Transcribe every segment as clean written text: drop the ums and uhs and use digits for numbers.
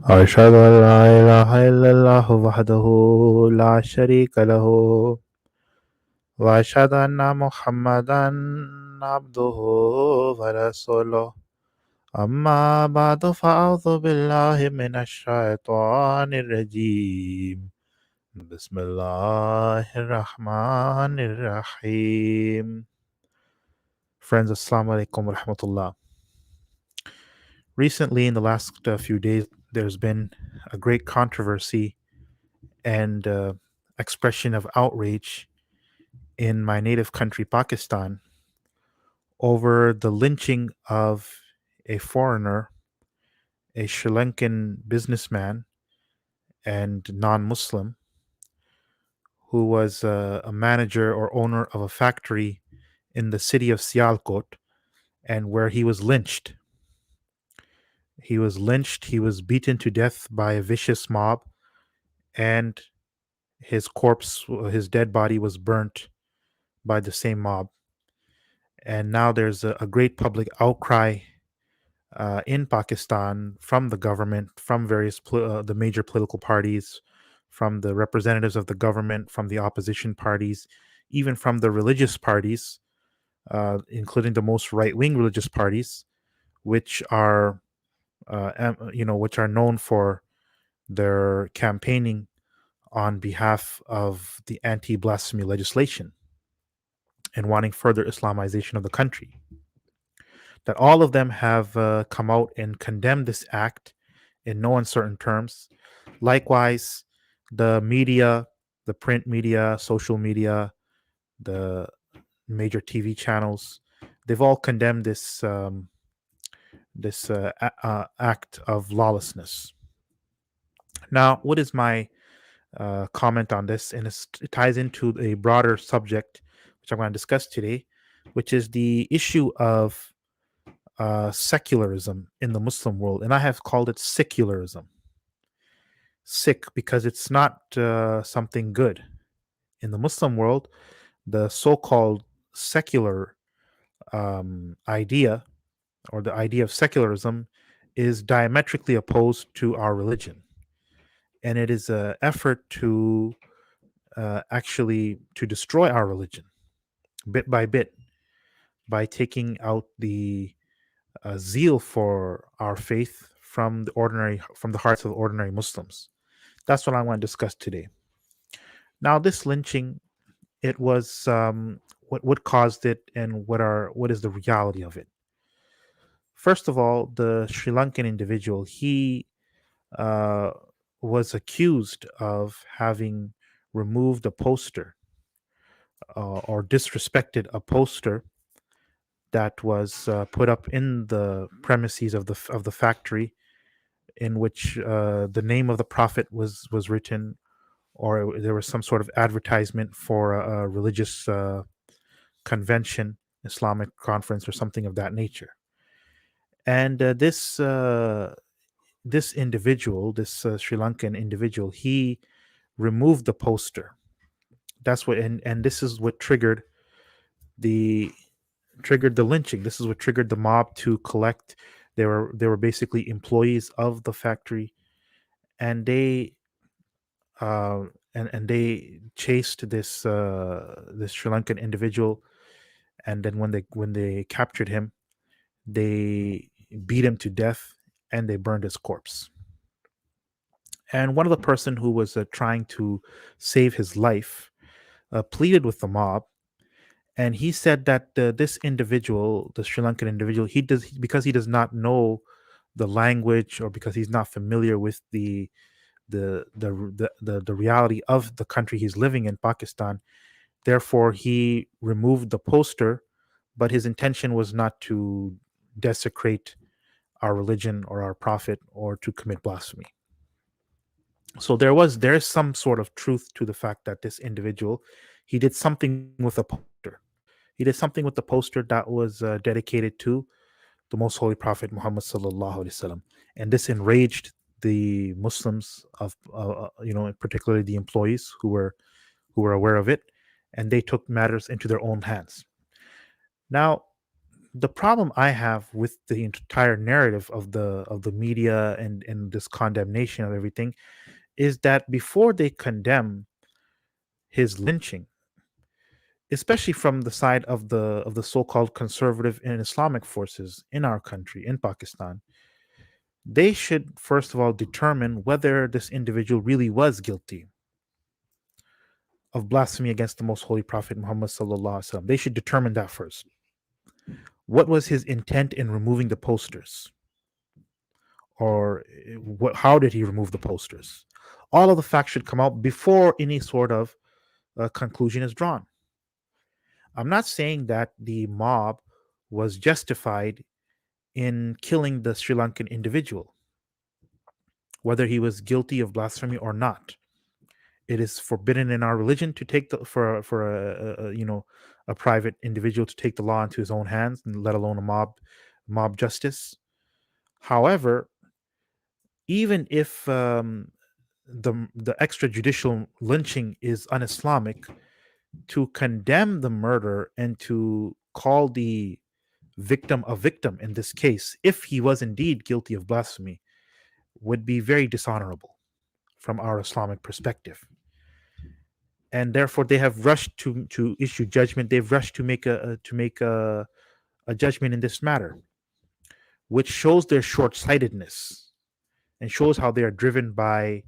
أشهد أن لا إله إلا الله وحده لا شريك له وأشهد أن محمدا عبده ورسوله أما بعد فأعوذ بالله من الشيطان الرجيم بسم الله الرحمن الرحيم. Friends, Assalamu alaikum wa rahmatullah. Recently, in the last few days, there's been a great controversy and expression of outrage in my native country, Pakistan, over the lynching of a foreigner, a Sri Lankan businessman and non Muslim, who was a manager or owner of a factory in the city of Sialkot, and where he was lynched. He was lynched, he was beaten to death by a vicious mob, and his corpse, his dead body, was burnt by the same mob. And now there's a great public outcry in Pakistan from the government, from the major political parties, from the representatives of the government, from the opposition parties, even from the religious parties, including the most right-wing religious parties, which are which are known for their campaigning on behalf of the anti-blasphemy legislation and wanting further Islamization of the country. That all of them have come out and condemned this act in no uncertain terms. Likewise, the media, the print media, social media, the major TV channels, they've all condemned this act of lawlessness. Now, what is my comment on this? And it ties into a broader subject, which I'm going to discuss today, which is the issue of secularism in the Muslim world. And I have called it Sicularism. Sick because it's not something good. In the Muslim world, the so called secular idea, or the idea of secularism, is diametrically opposed to our religion. And it is an effort to actually to destroy our religion bit by bit by taking out the zeal for our faith from the hearts of ordinary Muslims. That's what I want to discuss today. Now, this lynching, it was what caused it, and what is the reality of it. First of all, the Sri Lankan individual, he uh, was accused of having removed a poster or disrespected a poster that was put up in the premises of the factory, in which the name of the prophet was written, or there was some sort of advertisement for a religious convention, Islamic conference, or something of that nature. And this individual, this Sri Lankan individual, he removed the poster. That's what, and this is what the triggered the lynching. This is what triggered the mob to collect. They were basically employees of the factory, and uh, they chased this Sri Lankan individual, and then when they captured him, they beat him to death and they burned his corpse. And one of the person who was trying to save his life pleaded with the mob, and he said that this individual, the Sri Lankan individual, because he does not know the language, or because he's not familiar with the reality of the country he's living in, Pakistan. Therefore, he removed the poster, but his intention was not to desecrate our religion or our prophet or to commit blasphemy. So there's some sort of truth to the fact that this individual, he did something with a poster. He did something with the poster that was dedicated to the most holy prophet Muhammad sallallahu alaihi wasallam, and this enraged the Muslims of particularly the employees who were aware of it, and they took matters into their own hands. Now, the problem I have with the entire narrative of the media and this condemnation of everything is that before they condemn his lynching, especially from the side of the so-called conservative and Islamic forces in our country, in Pakistan, they should first of all determine whether this individual really was guilty of blasphemy against the most holy prophet Muhammad sallallahu alaihi wasallam. They should determine that first. What was his intent in removing the posters, or how did he remove the posters? All of the facts should come out before any sort of conclusion is drawn. I'm not saying that the mob was justified in killing the Sri Lankan individual, whether he was guilty of blasphemy or not. It is forbidden in our religion to take the for a private individual to take the law into his own hands, and let alone a mob justice. However, even if the extrajudicial lynching is un-Islamic, to condemn the murder and to call the victim a victim in this case, if he was indeed guilty of blasphemy, would be very dishonorable from our Islamic perspective. And therefore, they have rushed to issue judgment. They've rushed to make a judgment in this matter, which shows their short-sightedness and shows how they are driven by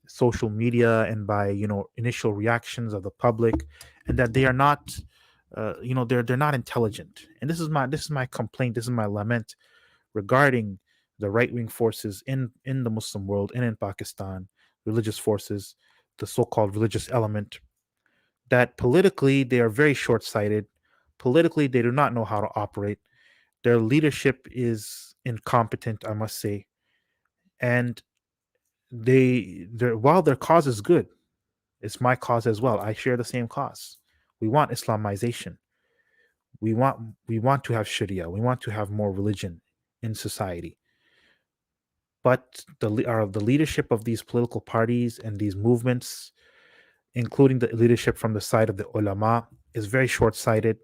social media and by initial reactions of the public, and that they are not they're not intelligent. And this is my complaint, this is my lament regarding the right-wing forces in the Muslim world and in Pakistan, religious forces, the so-called religious element, that politically they are very short-sighted. Politically, they do not know how to operate. Their leadership is incompetent, I must say. And while their cause is good, it's my cause as well. I share the same cause. We want Islamization. We want to have Sharia. We want to have more religion in society. But the leadership of these political parties and these movements, including the leadership from the side of the ulama, is very short-sighted.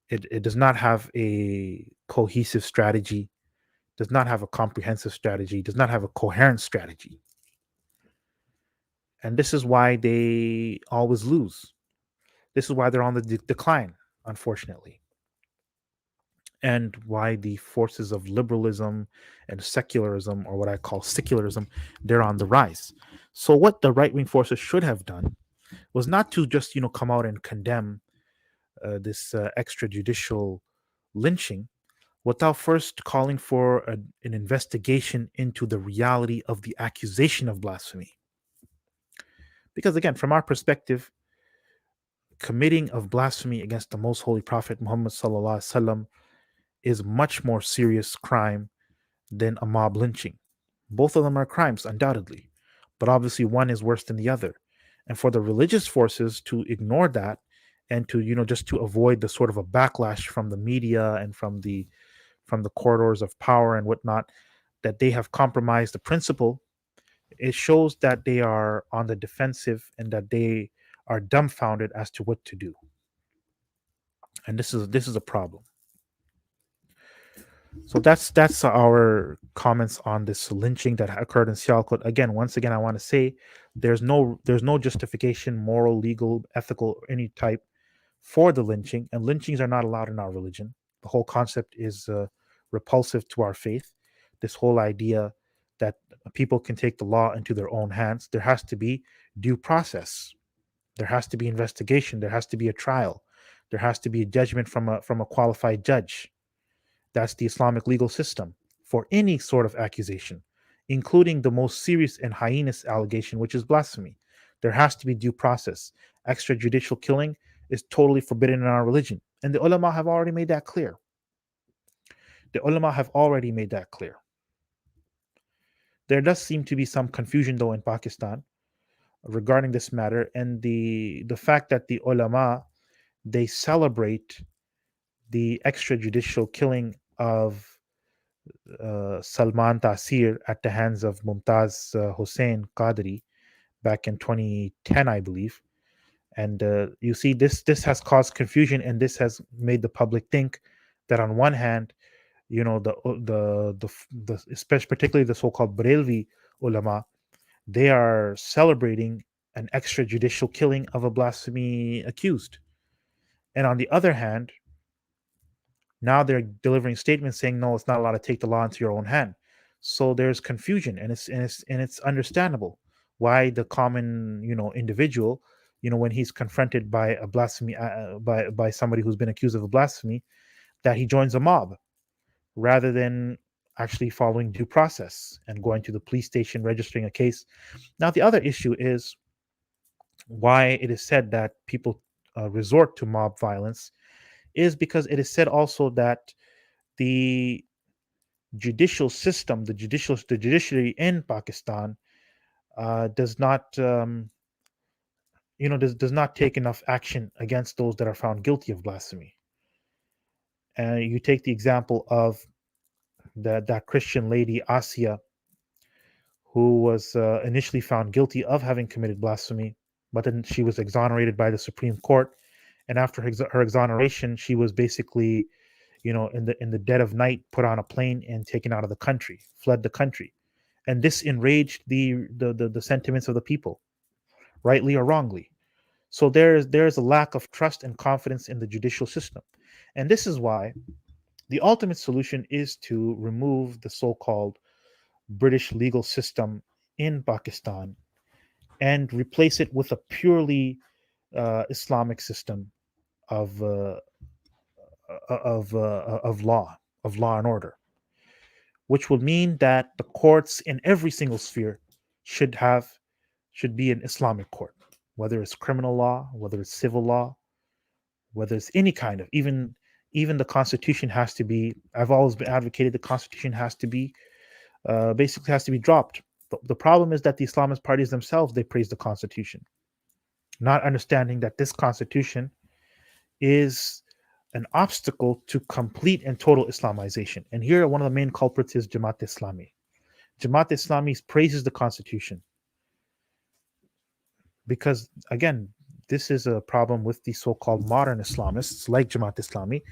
It does not have a cohesive strategy, does not have a comprehensive strategy, does not have a coherent strategy. And this is why they always lose. This is why they're on the decline, unfortunately. And why the forces of liberalism and secularism, or what I call secularism, they're on the rise. So what the right-wing forces should have done was not to just come out and condemn this extrajudicial lynching without first calling for an investigation into the reality of the accusation of blasphemy. Because again, from our perspective, committing of blasphemy against the most holy prophet Muhammad sallallahu alaihi wasallam is much more serious crime than a mob lynching. Both of them are crimes, undoubtedly, but obviously one is worse than the other. And for the religious forces to ignore that, and to just to avoid the sort of a backlash from the media and from the corridors of power and whatnot, that they have compromised the principle, it shows that they are on the defensive and that they are dumbfounded as to what to do. And this is a problem. So that's our comments on this lynching that occurred in Sialkot. Again, once again, I want to say there's no justification, moral, legal, ethical, or any type for the lynching, and lynchings are not allowed in our religion. The whole concept is repulsive to our faith. This whole idea that people can take the law into their own hands. There has to be due process. There has to be investigation. There has to be a trial. There has to be a judgment from a qualified judge. That's the Islamic legal system for any sort of accusation, including the most serious and heinous allegation, which is blasphemy. There has to be due process. Extrajudicial killing is totally forbidden in our religion. And the ulama have already made that clear. The ulama have already made that clear. There does seem to be some confusion, though, in Pakistan regarding this matter, and the fact that the ulama, they celebrate the extrajudicial killing of Salman Taseer at the hands of Mumtaz Hussain Qadri back in 2010, I believe. And you see, this has caused confusion, and this has made the public think That on one hand, the especially particularly the so-called Barelvi ulama, they are celebrating an extrajudicial killing of a blasphemy accused, and on the other hand, now they're delivering statements saying no, it's not allowed to take the law into your own hand. So there's confusion, and it's understandable why the common individual, when he's confronted by a blasphemy by somebody who's been accused of a blasphemy, that he joins a mob rather than actually following due process and going to the police station registering a case. Now the other issue is why it is said that people resort to mob violence is because it is said also that the judicial system, the judiciary in Pakistan, does not, does not take enough action against those that are found guilty of blasphemy. And you take the example of that Christian lady Asia, who was initially found guilty of having committed blasphemy, but then she was exonerated by the Supreme Court. And after her exoneration, she was basically, in the dead of night, put on a plane and taken out of the country, fled the country, and this enraged the sentiments of the people, rightly or wrongly. So there's a lack of trust and confidence in the judicial system, and this is why the ultimate solution is to remove the so-called British legal system in Pakistan and replace it with a purely Islamic system of law and order, which will mean that the courts in every single sphere should have should be an Islamic court, whether it's criminal law, whether it's civil law, whether it's any kind of, even the Constitution has to be. I've always been advocated the Constitution has to be basically has to be dropped. The problem is that the Islamist parties themselves, they praise the Constitution, not understanding that this Constitution is an obstacle to complete and total Islamization. And here, one of the main culprits is Jamaat Islami. Jamaat Islami praises the Constitution because, again, this is a problem with the so-called modern Islamists like Jamaat Islami,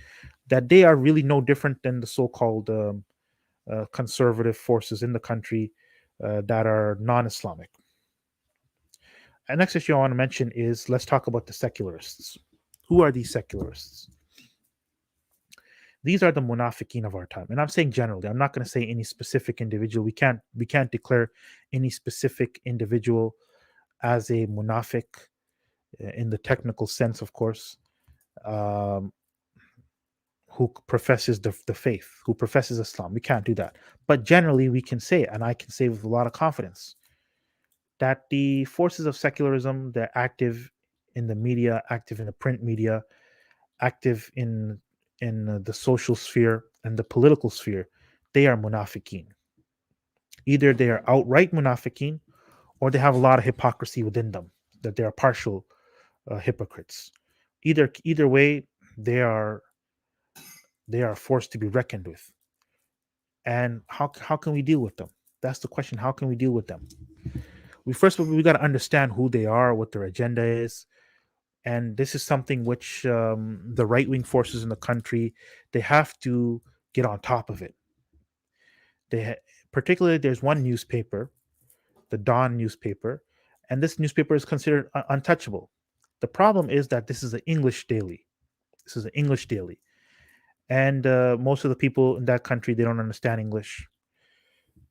that they are really no different than the so-called conservative forces in the country that are non-Islamic. And next issue I want to mention is, let's talk about the secularists. Who are these secularists? These are the munafiqeen of our time, and I'm saying generally. I'm not going to say any specific individual. We can't declare any specific individual as a munafiq in the technical sense, of course, um, who professes the faith, who professes Islam. We can't do that, but generally we can say, and I can say with a lot of confidence, that the forces of secularism, they're active in the media, active in the print media, active in the social sphere and the political sphere. They are munafiqeen. Either they are outright munafiqeen, or they have a lot of hypocrisy within them, that they are partial hypocrites. Either way, they are they are forced to be reckoned with. And how can we deal with them? That's the question. How can we deal with them? We got to understand who they are, what their agenda is, and this is something which the right wing forces in the country, they have to get on top of it. Particularly, there's one newspaper, the Dawn newspaper, and this newspaper is considered untouchable. The problem is that this is an English daily. This is an English daily, and most of the people in that country, they don't understand English.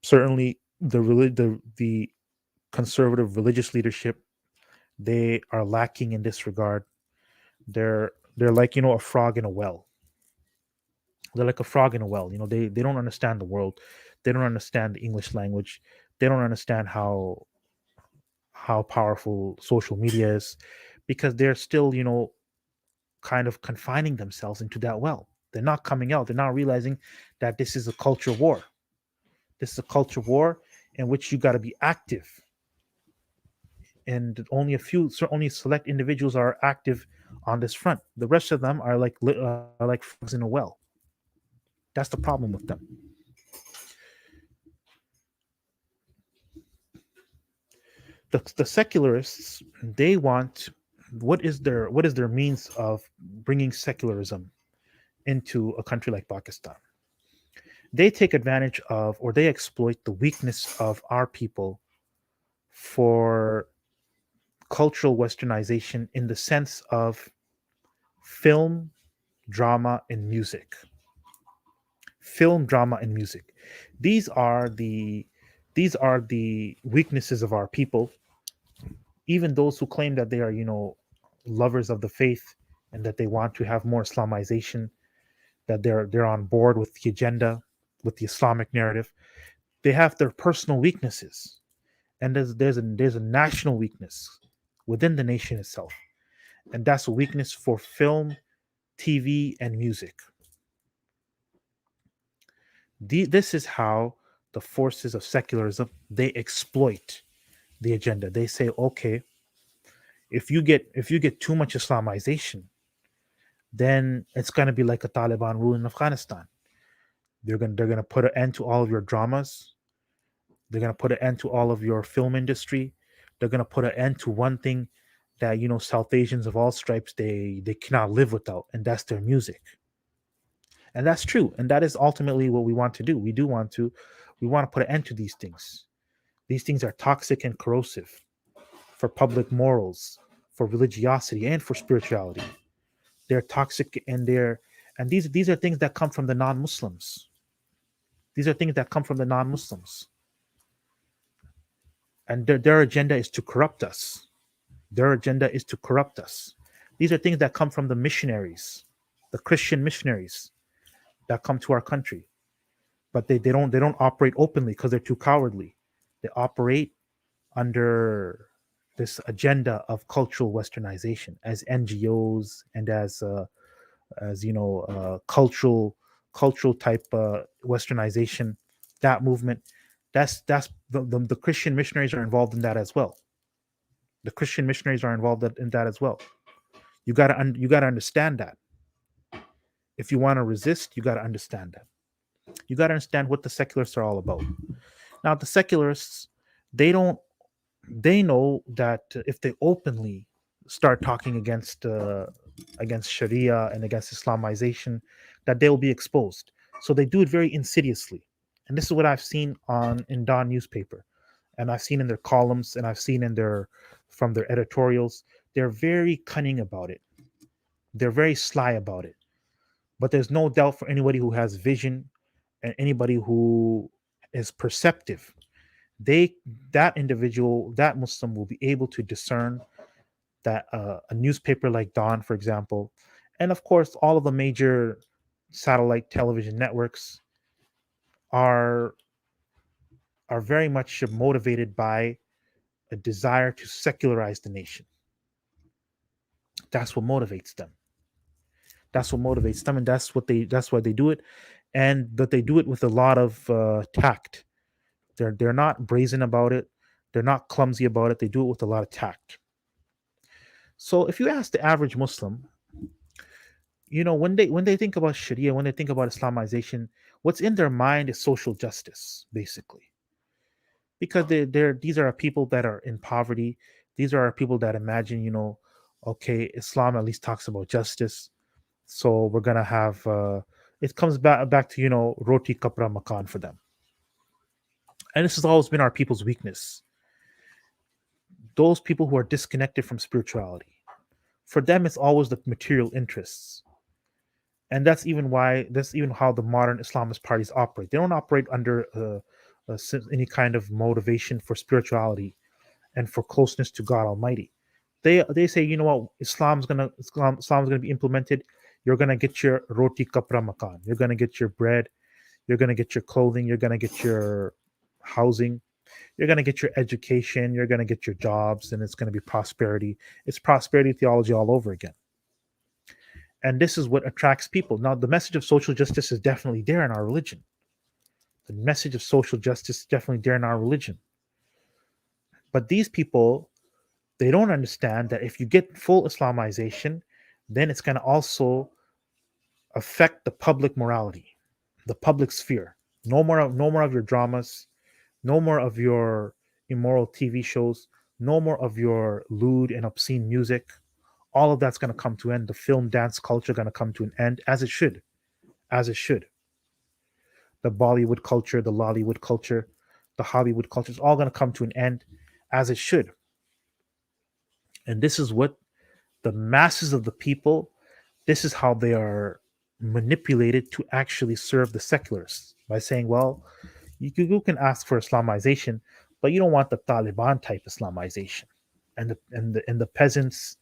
Certainly, the conservative religious leadership, they are lacking in this regard. They're like, a frog in a well. They're like a frog in a well. They don't understand the world. They don't understand the English language. They don't understand how powerful social media is, because they're still, kind of confining themselves into that well. They're not coming out. They're not realizing that this is a culture war. This is a culture war in which you got to be active, and only select individuals are active on this front. The rest of them are like frogs in a well. That's the problem with them. The secularists, they want, what is their means of bringing secularism into a country like Pakistan. They take advantage of, or they exploit the weakness of our people for cultural westernization in the sense of film, drama, and music. Film, drama, and music. These are the these are the weaknesses of our people. Even those who claim that they are, lovers of the faith and that they want to have more Islamization, that they're on board with the agenda, with the Islamic narrative. They have their personal weaknesses, and there's a national weakness within the nation itself, and that's a weakness for film, TV, and music. This is how the forces of secularism they exploit the agenda. They say, okay, if you get too much Islamization, then it's going to be like a Taliban rule in Afghanistan. They're gonna put an end to all of your dramas. They're gonna put an end to all of your film industry. They're gonna put an end to one thing that South Asians of all stripes they cannot live without, and that's their music. And that's true, and that is ultimately what we want to do. We want to put an end to these things. These things are toxic and corrosive for public morals, for religiosity, and for spirituality. They're toxic, and these are things that come from the non-Muslims. These are things that come from the non-Muslims, and their agenda is to corrupt us. Their agenda is to corrupt us. These are things that come from the missionaries, the Christian missionaries that come to our country, but they don't operate openly because they're too cowardly. They operate under this agenda of cultural westernization as NGOs and as cultural type westernization. That movement, that's the Christian missionaries are involved in that as well. The Christian missionaries are involved in that as well. You got to understand that. If you want to resist, you got to understand that. You got to understand what the secularists are all about. Now, the secularists, they don't they know that if they openly start talking against Sharia and against Islamization, that they will be exposed. So they do it very insidiously, and this is what I've seen on in Dawn newspaper, and I've seen in their columns, and I've seen in their from their editorials. They're very cunning about it. They're very sly about it. But there's no doubt for anybody who has vision and anybody who is perceptive, they that individual, that Muslim, will be able to discern that a newspaper like Dawn, for example, and of course all of the major satellite television networks are very much motivated by a desire to secularize the nation. That's what motivates them. That's what motivates them, and that's why they do it, and that they do it with a lot of tact. They're not brazen about it. They're not clumsy about it. They do it with a lot of tact. So if you ask the average Muslim, when they think about Sharia, when they think about Islamization, what's in their mind is social justice, basically, because these are people that are in poverty. These are people that imagine, okay, Islam at least talks about justice, so we're gonna have. It comes back to roti kapra makan for them, and this has always been our people's weakness. Those people who are disconnected from spirituality, for them, it's always the material interests. And that's even how the modern Islamist parties operate. They don't operate under any kind of motivation for spirituality and for closeness to God Almighty. They say, you know what, Islam's gonna be implemented. You're gonna get your roti kapra makan. You're gonna get your bread. You're gonna get your clothing. You're gonna get your housing. You're gonna get your education. You're gonna get your jobs, and it's gonna be prosperity. It's prosperity theology all over again. And this is what attracts people. Now, the message of social justice is definitely there in our religion. The message of social justice is definitely there in our religion. But these people, they don't understand that if you get full Islamization, then it's going to also affect the public morality, the public sphere. No more of your dramas, no more of your immoral TV shows, no more of your lewd and obscene music. All of that's going to come to an end. The film dance culture going to come to an end, as it should. as it should. The Bollywood culture, the Lollywood culture, the Hollywood culture is all going to come to an end as it should. And this is what the masses of the people, this is how they are manipulated to actually serve the secularists by saying, well, you can ask for Islamization, but you don't want the Taliban type Islamization, and the peasants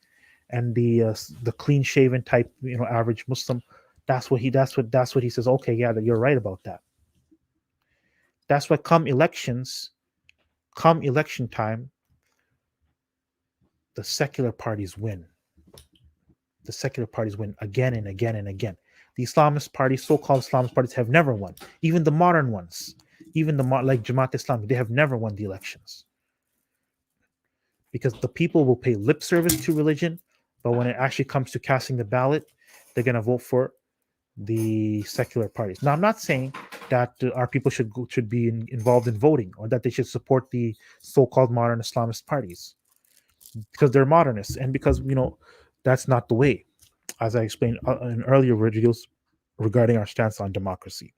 and the clean shaven type, average Muslim. That's what he says. Okay, yeah, that you're right about that. That's why come election time, the secular parties win. The secular parties win again and again and again. The Islamist parties, so-called Islamist parties, have never won. Even the modern ones, even like Jamaat Islami, they have never won the elections because the people will pay lip service to religion, but when it actually comes to casting the ballot, they're going to vote for the secular parties. Now, I'm not saying that our people should be involved in voting or that they should support the so-called modern Islamist parties because they're modernists and because that's not the way, as I explained in earlier videos regarding our stance on democracy.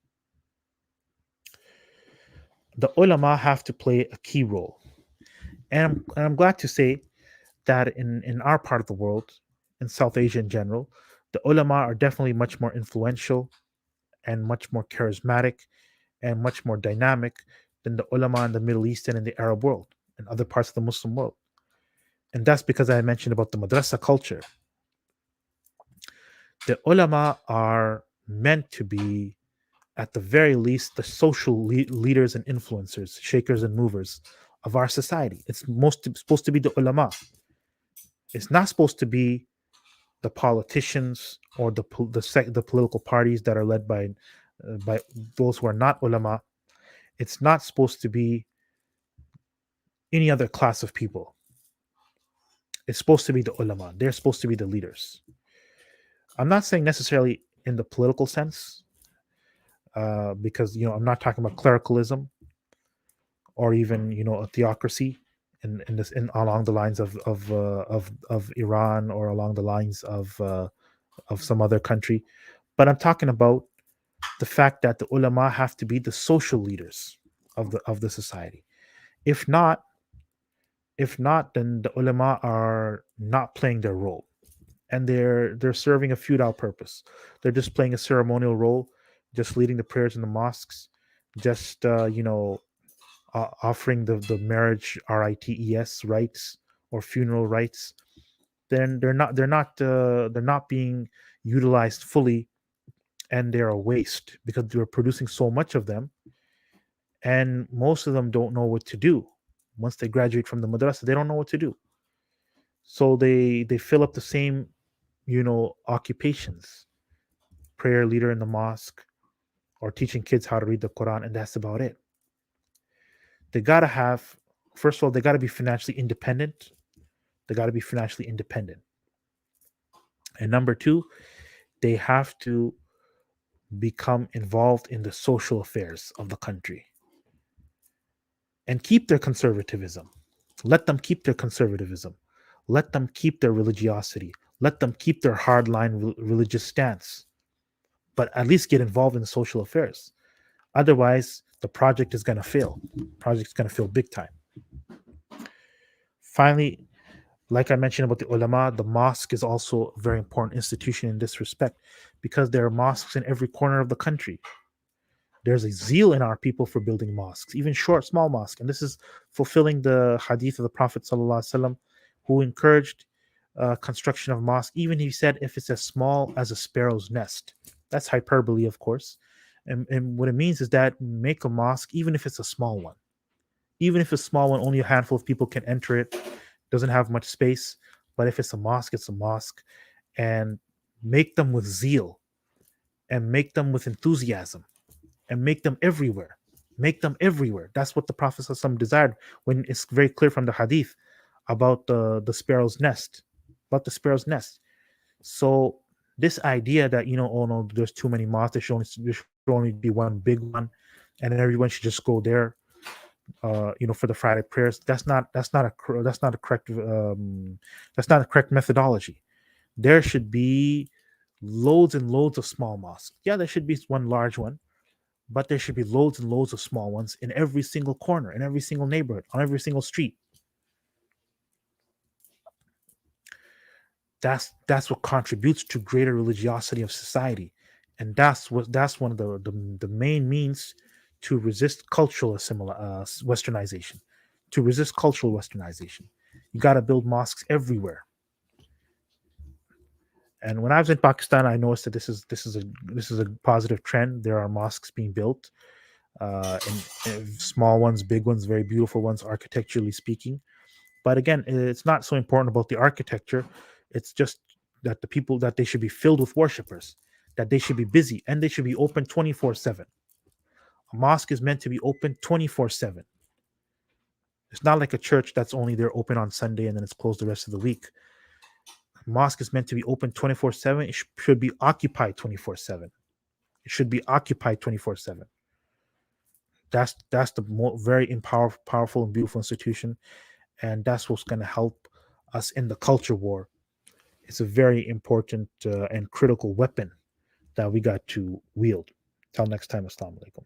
The ulama have to play a key role. And I'm glad to say that in our part of the world, in South Asia in general, the ulama are definitely much more influential and much more charismatic and much more dynamic than the ulama in the Middle East and in the Arab world and other parts of the Muslim world. And that's because I mentioned about the madrasa culture. The ulama are meant to be, at the very least, the social leaders and influencers, shakers and movers of our society. It's supposed to be the ulama. It's not supposed to be the politicians or the political parties that are led by those who are not ulama. It's not supposed to be any other class of people. It's supposed to be the ulama. They're supposed to be the leaders. I'm not saying necessarily in the political sense, because I'm not talking about clericalism or even a theocracy in this along the lines of Iran or along the lines of some other country, but I'm talking about the fact that the ulama have to be the social leaders of the society. If not, then the ulama are not playing their role, and they're serving a feudal purpose. They're just playing a ceremonial role, just leading the prayers in the mosques, just offering the marriage rites or funeral rites. Then they're not being utilized fully, and they're a waste because they're producing so much of them, and most of them don't know what to do. Once they graduate from the madrasa, they don't know what to do, so they fill up the same occupations: prayer leader in the mosque or teaching kids how to read the Quran, and that's about it. They gotta have, first of all, they gotta be financially independent. They gotta be financially independent. And number two, they have to become involved in the social affairs of the country and keep their conservatism. Let them keep their conservatism. Let them keep their religiosity. Let them keep their hardline religious stance, but at least get involved in the social affairs. Otherwise, the project is going to fail. Project's going to fail big time. Finally, like I mentioned about the ulama, the mosque is also a very important institution in this respect because there are mosques in every corner of the country. There's a zeal in our people for building mosques, even small mosques. And this is fulfilling the hadith of the Prophet ﷺ, who encouraged construction of mosque. Even he said, if it's as small as a sparrow's nest. That's hyperbole, of course. And what it means is that make a mosque, even if it's a small one. Even if it's a small one, only a handful of people can enter it. Doesn't have much space. But if it's a mosque, it's a mosque. And make them with zeal and make them with enthusiasm and make them everywhere. Make them everywhere. That's what the Prophet ﷺ desired when it's very clear from the hadith about the sparrow's nest. About the sparrow's nest. So this idea that, oh no, there's too many mosques, there should only be one big one, and everyone should just go there, for the Friday prayers. That's not a correct methodology. There should be Loads and loads of small mosques. Yeah, there should be one large one, but there should be loads and loads of small ones in every single corner, in every single neighborhood, on every single street. That's what contributes to greater religiosity of society, and that's one of the main means to resist westernization, to resist cultural westernization. You got to build mosques everywhere. And when I was in Pakistan, I noticed that this is a positive trend. There are mosques being built, and small ones, big ones, very beautiful ones, architecturally speaking. But again, it's not so important about the architecture. It's just that the people, that they should be filled with worshipers, that they should be busy, and they should be open 24/7. A mosque is meant to be open 24/7. It's not like a church that's only there open on Sunday and then it's closed the rest of the week. A mosque is meant to be open 24/7. It should be occupied 24/7. It should be occupied 24/7. That's the very powerful and beautiful institution, and that's what's going to help us in the culture war. It's a very important and critical weapon that we got to wield. Till next time, assalamu alaikum.